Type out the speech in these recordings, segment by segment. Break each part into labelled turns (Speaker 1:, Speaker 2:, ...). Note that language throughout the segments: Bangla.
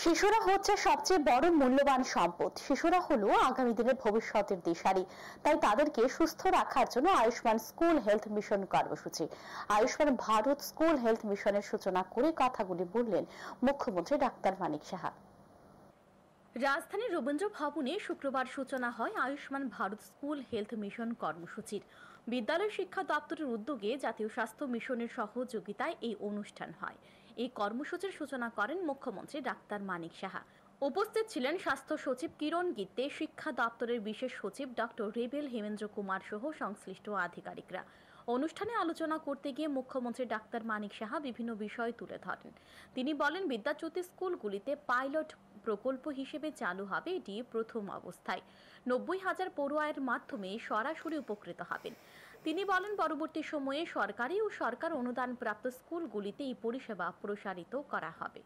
Speaker 1: শিশুরা হচ্ছে সবচেয়ে বড় মূল্যবান সম্পদ। শিশুরা হলো আগামী দিনের ভবিষ্যতের দিশারি। তাই তাদেরকে সুস্থ রাখার জন্য আয়ুষ্মান স্কুল হেলথ মিশন কর্মসূচি, আয়ুষ্মান ভারত স্কুল হেলথ মিশনের সূচনা করে কথাগুলি বললেন মুখ্যমন্ত্রী ডাক্তার মানিক সাহা। রাজধানীর রবীন্দ্র ভবনে শুক্রবার সূচনা হয় Ayushman Bharat school health mission কর্মসূচির। বিদ্যালয় শিক্ষা দপ্তরের উদ্যোগে জাতীয় স্বাস্থ্য মিশনের সহযোগিতায় এই অনুষ্ঠান হয়। এই কর্মসূচির সূচনা করেন মুখ্যমন্ত্রী ডাক্তার মানিক সাহা। উপস্থিত ছিলেন স্বাস্থ্য সচিব কিরণ গিত্তে, শিক্ষা দপ্তরের বিশেষ সচিব ডক্টর রেবেল হেমেন্দ্র কুমার সহ সংশ্লিষ্ট আধিকারিকরা। অনুষ্ঠানে আলোচনা করতে গিয়ে মুখ্যমন্ত্রী ডাক্তার মানিক সাহা বিভিন্ন বিষয় তুলে ধরেন। তিনি বলেন, বিদ্যাজ্যোতি স্কুলগুলিতে পাইলট প্রকল্প হিসেবে চালু হবে এটি প্রথম অবস্থায়। 90,000 পড়ুয়ার মাধ্যমে সরাসরি উপকৃত হবেন। তিনি বলেন, পরবর্তী সময়ে সরকারি ও সরকার অনুদান প্রাপ্ত স্কুলগুলিতে এই পরিষেবা প্রসারিত করা হবে।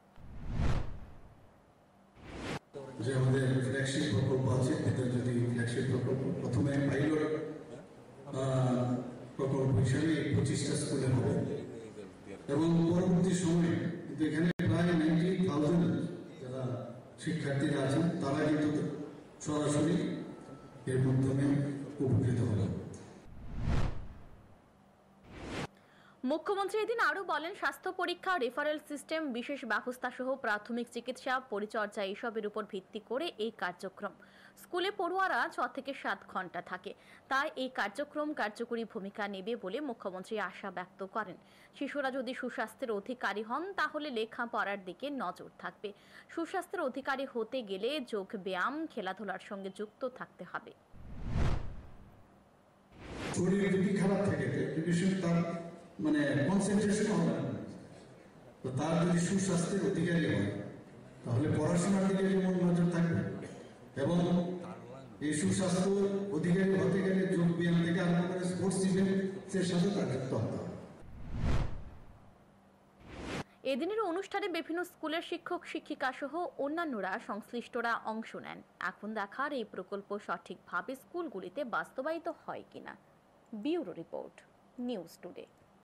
Speaker 2: যে আমাদের ফ্ল্যাগশিপ প্রকল্প আছে, বিদ্যাজ্যোতি ফ্ল্যাগশিপ প্রকল্প প্রথমে পাইলট প্রকল্প হিসেবে 25টা স্কুলে হবে এবং পরবর্তী সময়ে কিন্তু এখানে প্রায় 90,000 যারা শিক্ষার্থীরা আছেন তারা কিন্তু সরাসরি এর মাধ্যমে উপকৃত হবে।
Speaker 1: মুখ্যমন্ত্রী এদিন আরো বলেন, স্বাস্থ্য পরীক্ষা, রেফারেল সিস্টেম, বিশেষ ব্যবস্থা সহ প্রাথমিক চিকিৎসা, পরিচর্যা এসবের উপর ভিত্তি করে এই কার্যক্রম। স্কুলে পড়ুয়ারা 6 থেকে 7 ঘন্টা থাকে, তাই এই কার্যক্রম কার্যকরী ভূমিকা নেবে বলে মুখ্যমন্ত্রী আশা ব্যক্ত করেন। শিশুরা যদি সুস্বাস্থ্যের অধিকারী হন তাহলে লেখাপড়ার দিকে নজর থাকবে। সুস্বাস্থ্যের অধিকারী হতে গেলে যোগ ব্যায়াম, খেলাধুলার সঙ্গে যুক্ত থাকতে হবে।
Speaker 2: শরীর যদি খারাপ থাকে মানে কনসেন্ট্রেশন হবে না, তো তার যদি সুস্বাস্থ্যের অধিকারী হয় তাহলে পড়াশোনার দিকে মন নজর থাকবে এবং এই সুস্বাস্থ্য অধিকারী হতে গেলে যোগ ব্যায়াম থেকে আরম্ভ করে স্পোর্টস ইভেন্টের সাথে তার যুক্ত হতে হবে।
Speaker 1: এদিনের অনুষ্ঠানে বিভিন্ন স্কুলের শিক্ষক শিক্ষিকা সহ অন্যান্যরা সংশ্লিষ্টরা অংশ নেন। এখন দেখার এই প্রকল্প সঠিকভাবে স্কুলগুলিতে বাস্তবায়িত হয় কিনা। Bureau report, news today.